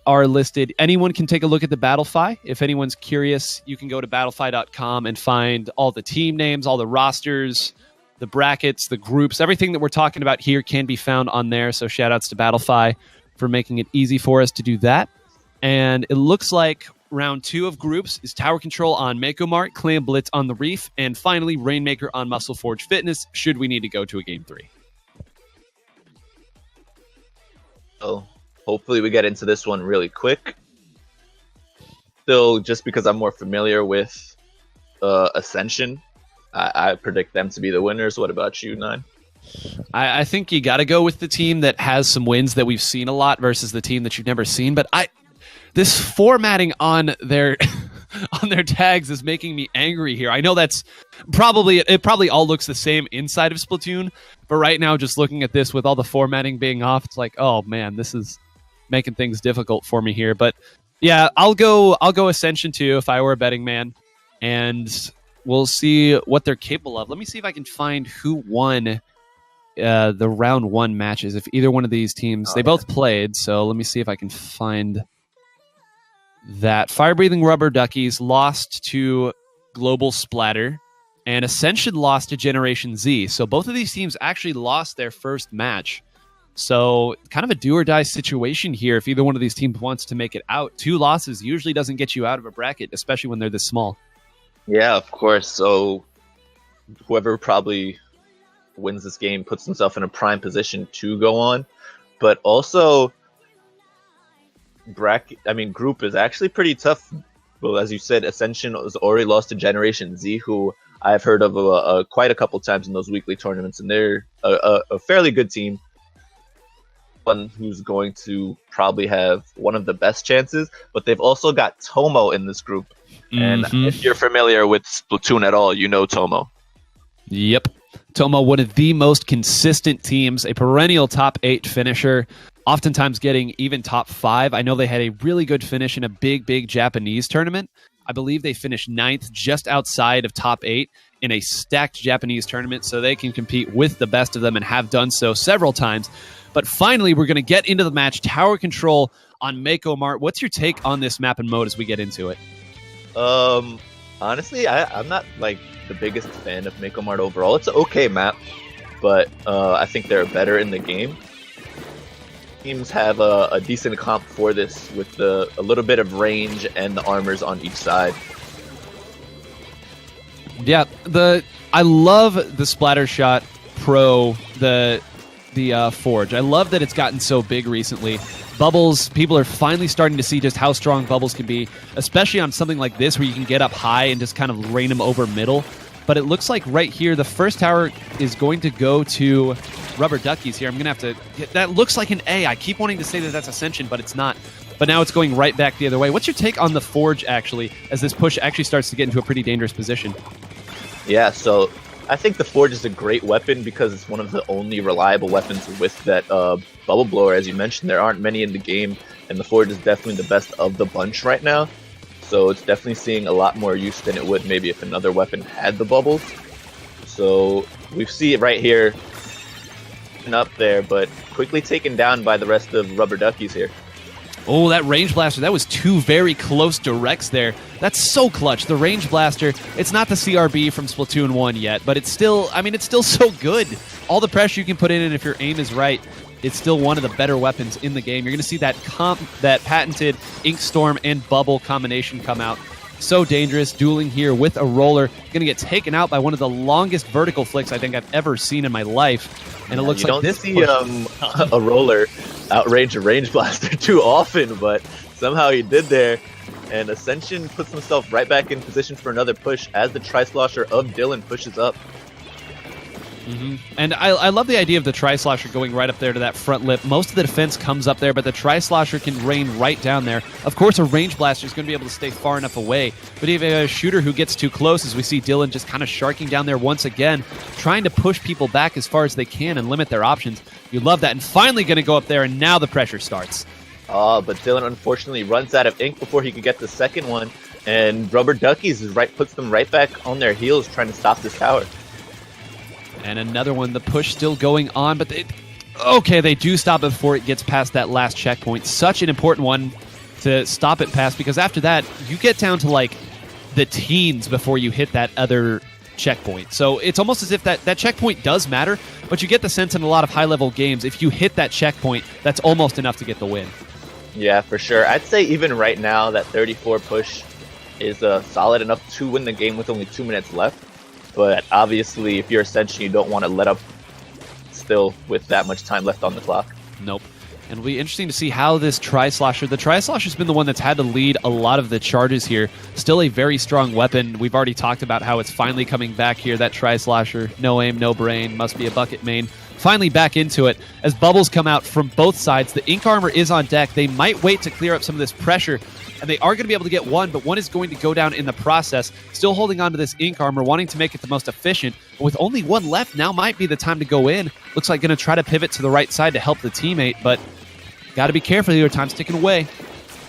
are listed. Anyone can take a look at the Battlefy. If anyone's curious, you can go to battlefy.com and find all the team names, all the rosters, the brackets, the groups. Everything that we're talking about here can be found on there. So shout outs to Battlefy for making it easy for us to do that. And it looks like round 2 of groups is Tower Control on Mako Mart, Clan Blitz on the Reef, and finally Rainmaker on Muscle Forge Fitness, should we need to go to a Game 3. So hopefully we get into this one really quick. Still, just because I'm more familiar with Ascension, I predict them to be the winners. What about you, Nine? I think you got to go with the team that has some wins that we've seen a lot versus the team that you've never seen. But this formatting on their on their tags is making me angry here. I know that's probably all looks the same inside of Splatoon, but right now, just looking at this with all the formatting being off, it's like, oh man, this is making things difficult for me here. But yeah, I'll go Ascension too if I were a betting man, and we'll see what they're capable of. Let me see if I can find who won the round 1 matches. If either one of these teams, they both played, so let me see if I can find that. Fire-breathing Rubber Duckies lost to Global Splatter, and Ascension lost to Generation Z. So both of these teams actually lost their first match. So kind of a do-or-die situation here if either one of these teams wants to make it out. 2 losses usually doesn't get you out of a bracket, especially when they're this small. Yeah, of course. So whoever probably wins this game puts himself in a prime position to go on. But also, group is actually pretty tough. Well, as you said, Ascension has already lost to Generation Z, who I've heard of quite a couple times in those weekly tournaments, and they're a fairly good team. One who's going to probably have one of the best chances, but they've also got Tomo in this group. And if you're familiar with Splatoon at all, you know Tomo. Yep. Tomo, one of the most consistent teams, a perennial top 8 finisher, oftentimes getting even top 5. I know they had a really good finish in a big Japanese tournament. I believe they finished 9th, just outside of top 8 in a stacked Japanese tournament, so they can compete with the best of them and have done so several times. But finally, we're going to get into the match. Tower Control on Mako Mart. What's your take on this map and mode as we get into it? Honestly, I'm not like the biggest fan of Mako Mart overall. It's an okay map, but I think they're better in the game. Teams have a decent comp for this with a little bit of range and the armors on each side. Yeah, I love the Splatter Shot Pro, the Forge. I love that it's gotten so big recently. Bubbles, people are finally starting to see just how strong bubbles can be, especially on something like this where you can get up high and just kind of rain them over middle. But it looks like right here, the first tower is going to go to Rubber Duckies here. I'm going to have to get, that looks like an A. I keep wanting to say that that's Ascension, but it's not. But now it's going right back the other way. What's your take on the Forge, actually, as this push actually starts to get into a pretty dangerous position? Yeah, so I think the Forge is a great weapon because it's one of the only reliable weapons with that bubble blower. As you mentioned, there aren't many in the game, and the Forge is definitely the best of the bunch right now. So it's definitely seeing a lot more use than it would maybe if another weapon had the bubbles. So we see it right here and up there, but quickly taken down by the rest of Rubber Duckies here. Oh, that Range Blaster, that was 2 very close directs there. That's so clutch. The Range Blaster, it's not the CRB from Splatoon 1 yet, but it's still, it's still so good. All the pressure you can put in, and if your aim is right, it's still one of the better weapons in the game. You're going to see that patented Ink Storm and Bubble combination come out. So dangerous, dueling here with a roller. Going to get taken out by one of the longest vertical flicks I think I've ever seen in my life. And it looks like this. You don't see a roller outrange a Range Blaster too often, but somehow he did there. And Ascension puts himself right back in position for another push as the Tri-Slosher of Dylan pushes up. And I love the idea of the Tri-Slosher going right up there to that front lip. Most of the defense comes up there, but the Tri-Slosher can rain right down there. Of course, a Range Blaster is going to be able to stay far enough away, but if you have a shooter who gets too close, as we see Dylan just kind of sharking down there once again, trying to push people back as far as they can and limit their options. You love that, and finally going to go up there, and now the pressure starts. But Dylan unfortunately runs out of ink before he could get the second one, and Rubber Duckies puts them right back on their heels trying to stop this tower. And another one, the push still going on, but Okay, they do stop it before it gets past that last checkpoint. Such an important one to stop it past, because after that, you get down to like the teens before you hit that other checkpoint. So it's almost as if that checkpoint does matter, but you get the sense in a lot of high-level games, if you hit that checkpoint, that's almost enough to get the win. Yeah, for sure. I'd say even right now, that 34 push is solid enough to win the game with only 2 minutes left. But obviously, if you're Ascension, you don't want to let up still with that much time left on the clock. Nope. And it'll be interesting to see how this Tri-Slosher... The Tri-Slosher's been the one that's had to lead a lot of the charges here. Still a very strong weapon. We've already talked about how it's finally coming back here, that Tri-Slosher. No aim, no brain, must be a bucket main. Finally back into it. As bubbles come out from both sides, the Ink Armor is on deck. They might wait to clear up some of this pressure, and they are going to be able to get one, but one is going to go down in the process. Still holding on to this Ink Armor, wanting to make it the most efficient. But with only one left, now might be the time to go in. Looks like going to try to pivot to the right side to help the teammate, but got to be careful here. Time's ticking away.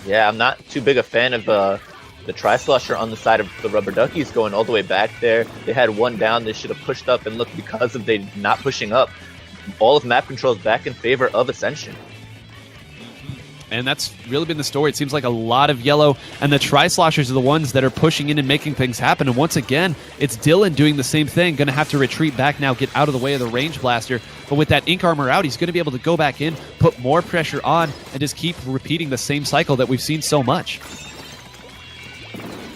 Yeah, I'm not too big a fan of the Tri-Slosher on the side of the Rubber Duckies going all the way back there. They had one down. They should have pushed up, and look, because of they not pushing up, all of map control is back in favor of Ascension. And that's really been the story. It seems like a lot of yellow, and the Tri-Sloshers are the ones that are pushing in and making things happen. And once again, it's Dylan doing the same thing. Going to have to retreat back now, get out of the way of the range blaster. But with that Ink Armor out, he's going to be able to go back in, put more pressure on, and just keep repeating the same cycle that we've seen so much.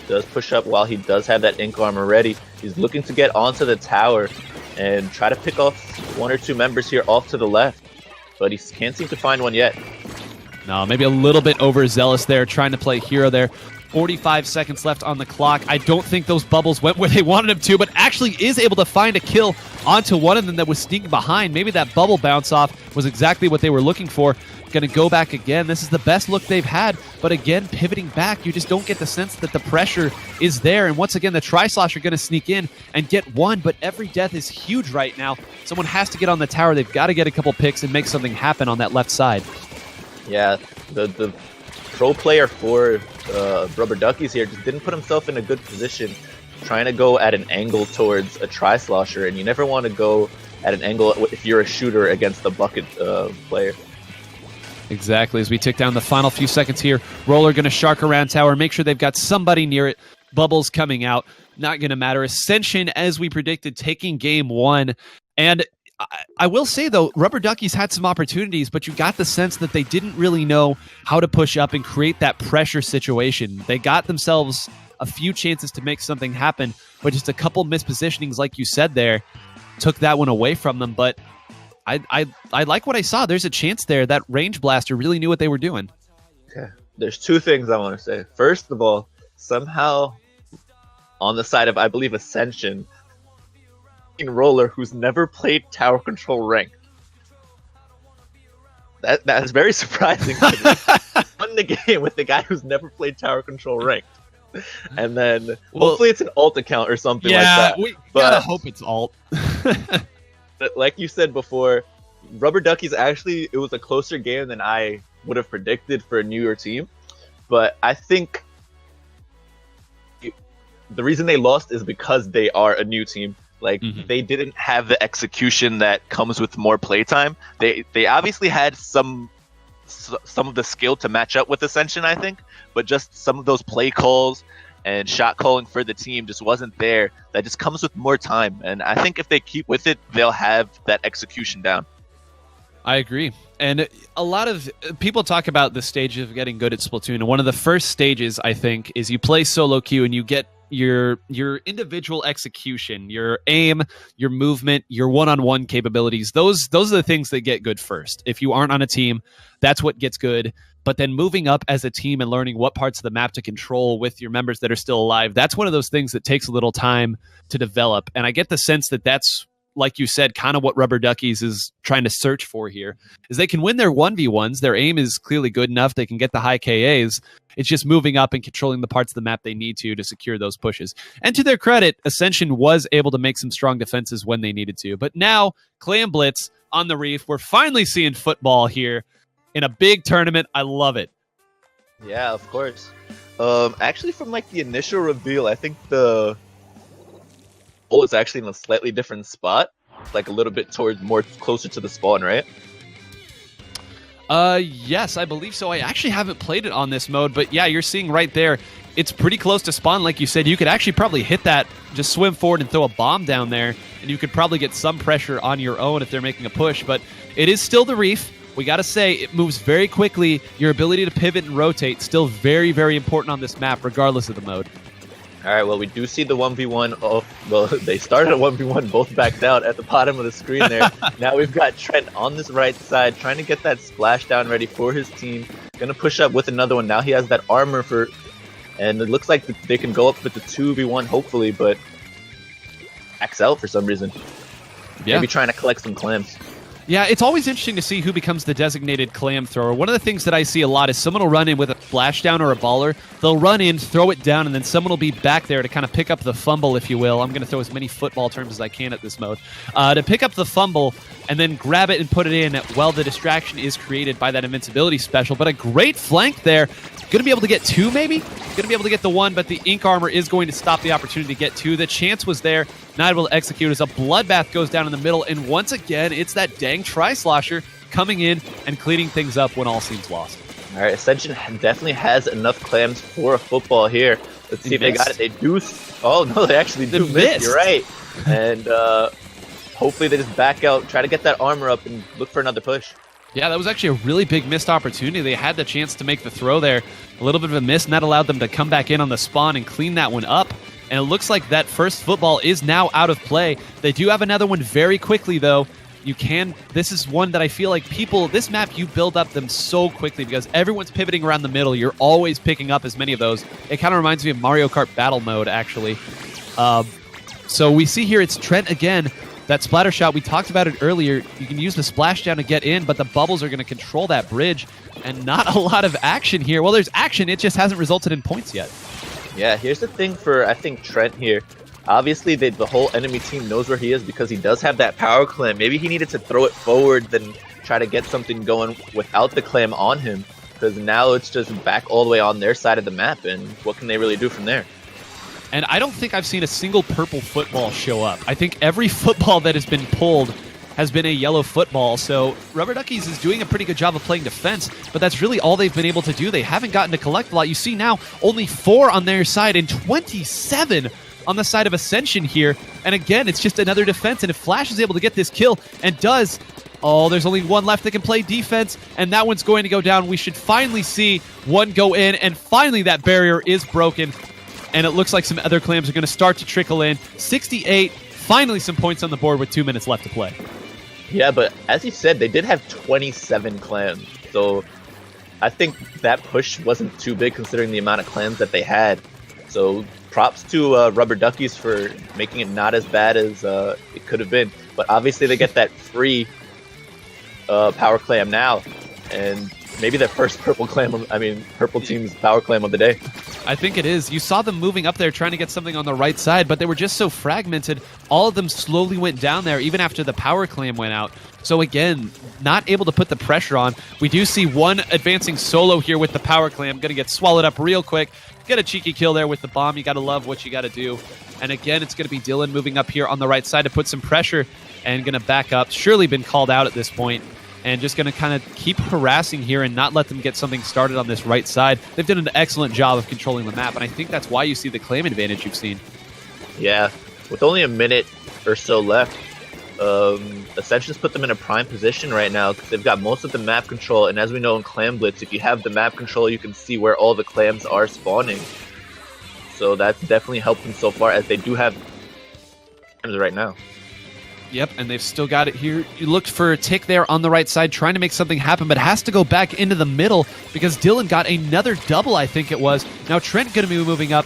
Does push up while he does have that Ink Armor ready. He's looking to get onto the tower and try to pick off one or two members here off to the left. But he can't seem to find one yet. No, maybe a little bit overzealous there, trying to play hero there. 45 seconds left on the clock. I don't think those bubbles went where they wanted them to, but actually is able to find a kill onto one of them that was sneaking behind. Maybe that bubble bounce off was exactly what they were looking for. Going to go back again. This is the best look they've had, but again, pivoting back, you just don't get the sense that the pressure is there. And once again, the Tri-Slosh are going to sneak in and get one, but every death is huge right now. Someone has to get on the tower. They've got to get a couple picks and make something happen on that left side. Yeah, the pro player for Rubber Duckies here just didn't put himself in a good position, trying to go at an angle towards a Tri-Slosher, and you never want to go at an angle if you're a shooter against the bucket player. Exactly. As we tick down the final few seconds here, Roller going to shark around tower, make sure they've got somebody near it. Bubbles coming out, not going to matter. Ascension, as we predicted, taking game one. And I will say, though, Rubber Duckies had some opportunities, but you got the sense that they didn't really know how to push up and create that pressure situation. They got themselves a few chances to make something happen, but just a couple mispositionings, like you said there, took that one away from them. But I like what I saw. There's a chance there. That range blaster really knew what they were doing. Okay. There's two things I want to say. First of all, somehow on the side of, I believe, Ascension, Roller, who's never played tower control ranked. That is very surprising to me. Won the game with the guy who's never played tower control ranked. And then hopefully it's an alt account or something like that. Yeah, we gotta hope it's alt. But like you said before, Rubber Duckies, actually, it was a closer game than I would have predicted for a New Year team. But I think the reason they lost is because they are a new team. Like, they didn't have the execution that comes with more playtime. They obviously had some of the skill to match up with Ascension, I think, but just some of those play calls and shot calling for the team just wasn't there. That just comes with more time. And I think if they keep with it, they'll have that execution down. I agree. And a lot of people talk about the stage of getting good at Splatoon. And one of the first stages, I think, is you play solo queue and you get your individual execution, your aim, your movement, your one-on-one capabilities. Those are the things that get good first. If you aren't on a team, that's what gets good. But then moving up as a team and learning what parts of the map to control with your members that are still alive, that's one of those things that takes a little time to develop. And I get the sense that that's, like you said, kind of what Rubber Duckies is trying to search for here, is they can win their 1v1s. Their aim is clearly good enough. They can get the high KAs. It's just moving up and controlling the parts of the map they need to secure those pushes. And to their credit, Ascension was able to make some strong defenses when they needed to. But now, Clam Blitz on the Reef. We're finally seeing football here in a big tournament. I love it. Yeah, of course. Actually, from like the initial reveal, I think the goal is actually in a slightly different spot. It's like a little bit more closer to the spawn, right? Yes, I believe so. I actually haven't played it on this mode, but yeah, you're seeing right there, it's pretty close to spawn, like you said. You could actually probably hit that, just swim forward and throw a bomb down there, and you could probably get some pressure on your own if they're making a push, but it is still the Reef. We got to say, it moves very quickly. Your ability to pivot and rotate, still very, very important on this map, regardless of the mode. All right, well, we do see the 1v1. Oh, well, they started a 1v1, both backed out at the bottom of the screen there. Now we've got Trent on this right side, trying to get that splashdown ready for his team. Gonna push up with another one. Now he has that armor for, and it looks like they can go up with the 2v1, hopefully, but X out for some reason. Yeah. Maybe trying to collect some clams. Yeah, it's always interesting to see who becomes the designated clam thrower. One of the things that I see a lot is someone will run in with a splashdown or a baller. They'll run in, throw it down, and then someone will be back there to kind of pick up the fumble, if you will. I'm going to throw as many football terms as I can at this mode. To pick up the fumble and then grab it and put it in while the distraction is created by that invincibility special. But a great flank there. Going to be able to get two, maybe? Going to be able to get the one, but the ink armor is going to stop the opportunity to get two. The chance was there, not able to execute as a bloodbath goes down in the middle, and once again, it's that dang tri-slosher coming in and cleaning things up when all seems lost. All right, Ascension definitely has enough clams for a football here. Let's see if they got it. They do. Oh, no, they actually do miss. You're right. And hopefully they just back out, try to get that armor up, and look for another push. Yeah, that was actually a really big missed opportunity. They had the chance to make the throw there. A little bit of a miss, and that allowed them to come back in on the spawn and clean that one up. And it looks like that first football is now out of play. They do have another one very quickly, though. This is one that I feel like this map, you build up them so quickly because everyone's pivoting around the middle. You're always picking up as many of those. It kind of reminds me of Mario Kart Battle Mode, actually. So we see here it's Trent again. That splatter shot, we talked about it earlier. You can use the splashdown to get in, but the bubbles are going to control that bridge, and not a lot of action here. Well, there's action. It just hasn't resulted in points yet. Yeah, here's the thing for, I think, Trent here. Obviously, the whole enemy team knows where he is because he does have that power clam. Maybe he needed to throw it forward than try to get something going without the clam on him, because now it's just back all the way on their side of the map, and what can they really do from there? And I don't think I've seen a single purple football show up. I think every football that has been pulled has been a yellow football. So Rubber Duckies is doing a pretty good job of playing defense, but that's really all they've been able to do. They haven't gotten to collect a lot. You see now only 4 on their side and 27 on the side of Ascension here. And again, it's just another defense. And if Flash is able to get this kill and does, oh, there's only one left that can play defense, and that one's going to go down. We should finally see one go in, and finally that barrier is broken. And it looks like some other clams are going to start to trickle in. 68, finally some points on the board with 2 minutes left to play. Yeah, but as you said, they did have 27 clams. So I think that push wasn't too big considering the amount of clams that they had. So props to Rubber Duckies for making it not as bad as it could have been. But obviously they get that free power clam now. And maybe their first purple team's power clam of the day. I think it is. You saw them moving up there trying to get something on the right side, but they were just so fragmented. All of them slowly went down there even after the power clam went out. So again, not able to put the pressure on. We do see one advancing solo here with the power clam. Going to get swallowed up real quick. Get a cheeky kill there with the bomb. You got to love what you got to do. And again, it's going to be Dylan moving up here on the right side to put some pressure and going to back up. Surely been called out at this point. And just going to kind of keep harassing here and not let them get something started on this right side. They've done an excellent job of controlling the map, and I think that's why you see the claim advantage you've seen. Yeah, with only a minute or so left, Ascension's put them in a prime position right now because they've got most of the map control, and as we know in Clam Blitz, if you have the map control, you can see where all the clams are spawning. So that's definitely helped them so far, as they do have right now. Yep, and they've still got it here. You looked for a tick there on the right side, trying to make something happen, but has to go back into the middle because Dylan got another double, I think it was. Now Trent going to be moving up,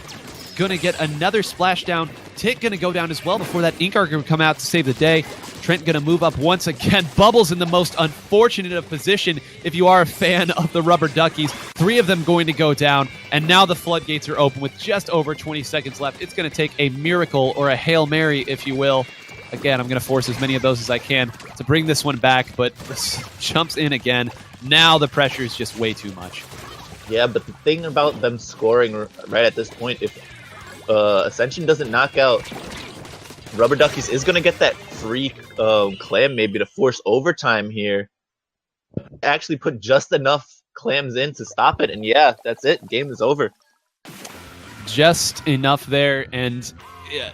going to get another splashdown. Tick going to go down as well before that Inkar can come out to save the day. Trent going to move up once again. Bubbles in the most unfortunate of position if you are a fan of the Rubber Duckies. 3 of them going to go down, and now the floodgates are open with just over 20 seconds left. It's going to take a miracle or a Hail Mary, if you will. Again, I'm going to force as many of those as I can to bring this one back, but this jumps in again. Now the pressure is just way too much. Yeah, but the thing about them scoring right at this point, if Ascension doesn't knock out Rubber Duckies, is going to get that free clam maybe to force overtime here. Actually put just enough clams in to stop it, and yeah, that's it. Game is over. Just enough there, and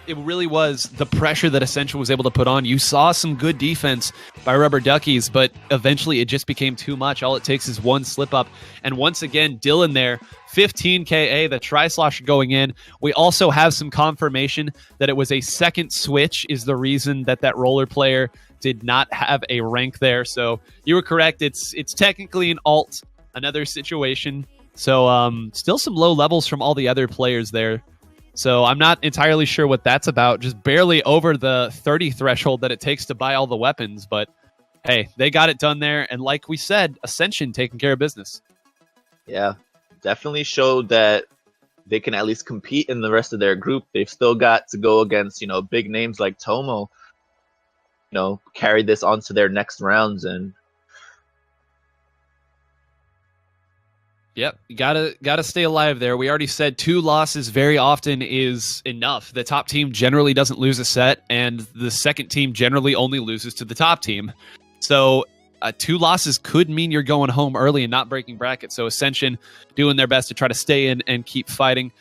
it really was the pressure that Ascension was able to put on. You saw some good defense by Rubber Duckies, but eventually it just became too much. All it takes is one slip up, and once again, Dylan there, 15 KA, the Tri-Slosh going in. We also have some confirmation that it was a second switch is the reason that that roller player did not have a rank there. So you were correct. It's technically an alt, another situation. So still some low levels from all the other players there. So I'm not entirely sure what that's about. Just barely over the 30 threshold that it takes to buy all the weapons. But hey, they got it done there. And like we said, Ascension taking care of business. Yeah, definitely showed that they can at least compete in the rest of their group. They've still got to go against, big names like Tomo, carry this onto their next rounds. And yep, you gotta stay alive there. We already said 2 losses very often is enough. The top team generally doesn't lose a set, and the second team generally only loses to the top team. So 2 losses could mean you're going home early and not breaking bracket. So Ascension doing their best to try to stay in and keep fighting.